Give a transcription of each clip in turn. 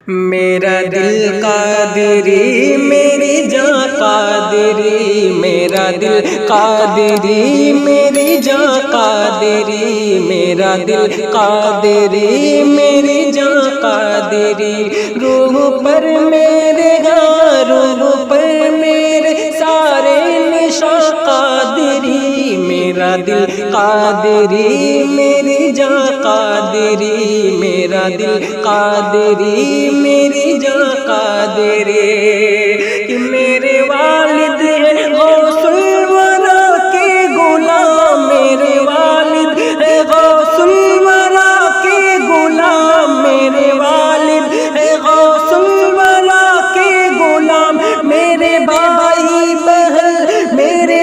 میرا دل قادری میری جاں قادری، میرا دل قادری میری جاں قادری، میرا دل قادری میری جاں قادری، روح پر میرے روح پر میرے سارے نشاں قادری، میرا دل قادری میری جاں قادری، میرا دل قادری میری جاں قادری، کہ میرے والد ہیں غوث الورا کے غلام، میرے والد ہیں غوث الورا کے غلام، میرے والد ہیں غوث الورا کے غلام، میرے بھائی بہن میری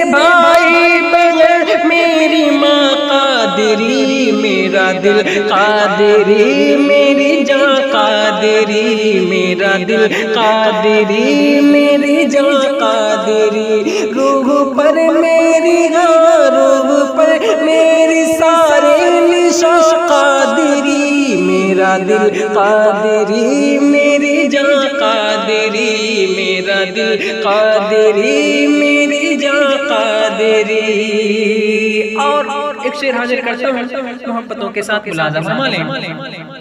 ماں قادری، میرا دل قادری میری جاں قادری، میرا دل قادری میری جاں قادری، روح پر میری روح پر میری سارے نشاں قادری، میرا دل قادری میری جاں قادری، میرا دل قادری میری جاں قادری۔ اور ایک شعر حاضر کرتا ہوں محبتوں کے ساتھ ملازم فرما لیں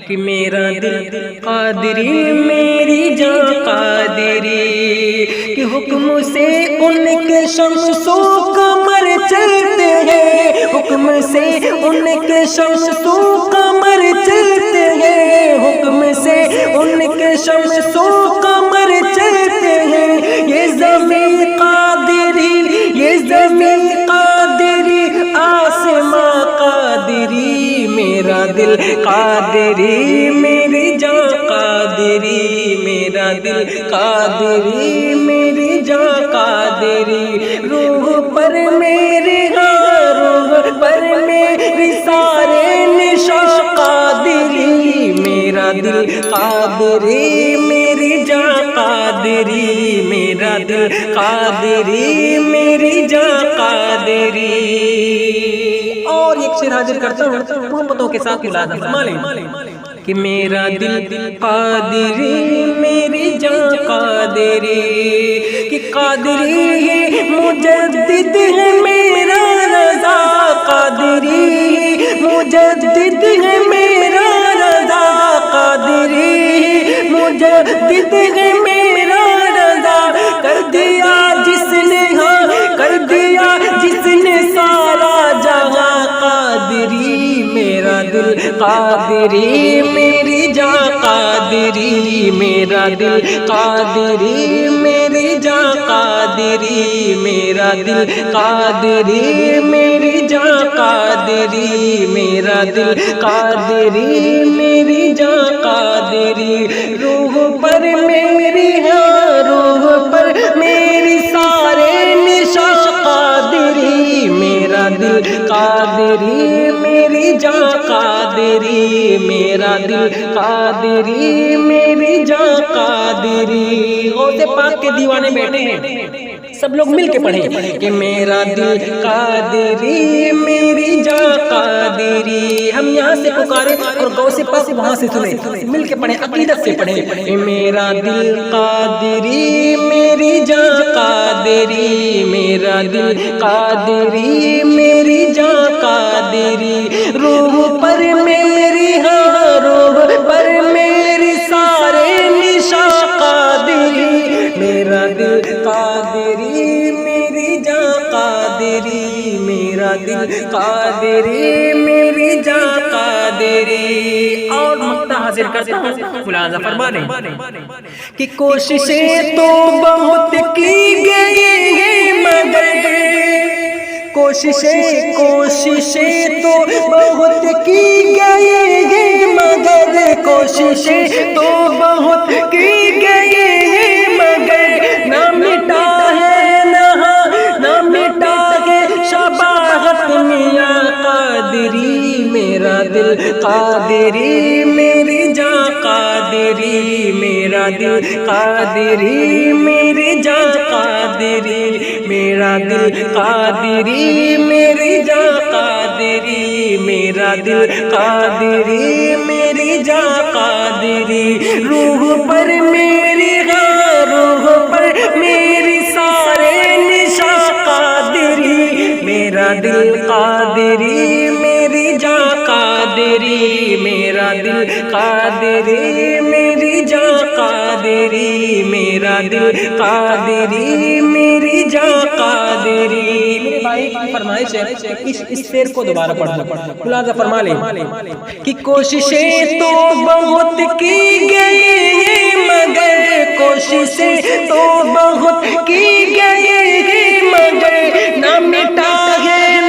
کہ میرا دل قادری میری جاں قادری، کہ حکم سے ان کے شمس و قمر چلتے ہیں، حکم سے ان کے شمس و قمر چلتے ہیں، حکم سے ان کے شمس و قمر چلتے ہیں، یہ زمین قادری، یہ زمین قادری، آسماں قادری، میرا دل قادری میری جاں قادری، میرا دل قادری میری جاں قادری، روح پر میرے روح پر میری سارے نشاں قادری، میرا دل قادری میری جاں قادری، میرا دل قادری میری جاں قادری۔ اور ایک شعر حاضر کرتا ہوں محبتوں کے ساتھ ملازم فرما لیں کہ میرا دل قادری میری جاں قادری، کہ قادری مجدد ہے میرا رضا، قادری مجدد ہے میرا رضا، قادری مجدد ہے میرا رضا، کر دیا جس نے کر دیا جس نے سارا جہاں قادری، میرا دل قادری میری جاں قادری، میرا دل قادری میری جاں قادری، میرا دل قادری میری جاں قادری، میرا دل قادری میری جاں قادری، روح پر میری روح پر میری سارے نشاں قادری، میرا دل قادری میری جاں قادری، میرا دل قادری میری جاں قادری۔ غوث پاک کے دیوانے بیٹھے ہیں، سب لوگ مل کے پڑھیں کہ میرا دل قادری میری جاں قادری، ہم یہاں سے پکارے اور غوث پاک وہاں سے سنیں، مل کے پڑھیں، عقیدت سے پڑھیں، میرا دل قادری میری جاں قادری، میرا دل قادری میری جاں قادری، روح پر میری روح پر میری سارے نشاں قادری، میرا دل قادری میری جاں قادری، میرا دل قادری میری جاں قادری۔ اور مقطع حاضر کرتا ہوں ملاحظہ فرما لیں کہ کوششیں تو بہت کی گئی ہیں مگر کوششیں تو بہت کی گئی ہیں مگر کوششیں تو بہت کی گئی ہیں مگر نہ مٹا ہے نہ مٹا ہے شباہت میاں قادری، میرا دل قادری میری جاں قادری، میرا دل قادری میری جاں قادری میرا دل قادری میری جاں قادری میرا دل قادری میری جاں قادری روح پر میری روح پر میری سارے نشاں قادری میرا دل قادری میری جاں قادری میرا دل قادری میری جاں قادری میرا دل قادری میری جاں قادری۔ میرے بھائی کی فرمائش ہے اس شعر کو دوبارہ پڑھنا، ملاحظہ فرما لیں کہ کوششیں تو بہت کی گئی مگر کوششیں تو بہت کی گئی مگر نہ مٹا ہے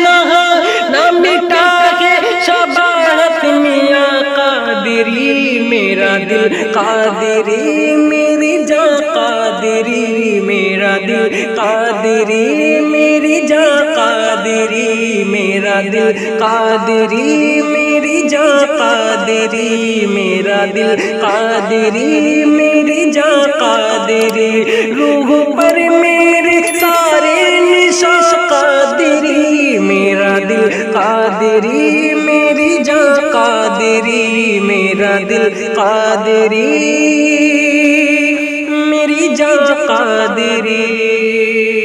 نہ مٹا ہے شباہت میاں قادری میرا دل قادری میری جاں قادری میرا دل قادری میری جاں قادری میرا دل قادری میری جاں قادری میرا دل قادری میری جاں قادری روح پر میرے سارے نشاں قادری میرا دل قادری میری جاں قادری میرا دل قادری میری جاں قادری۔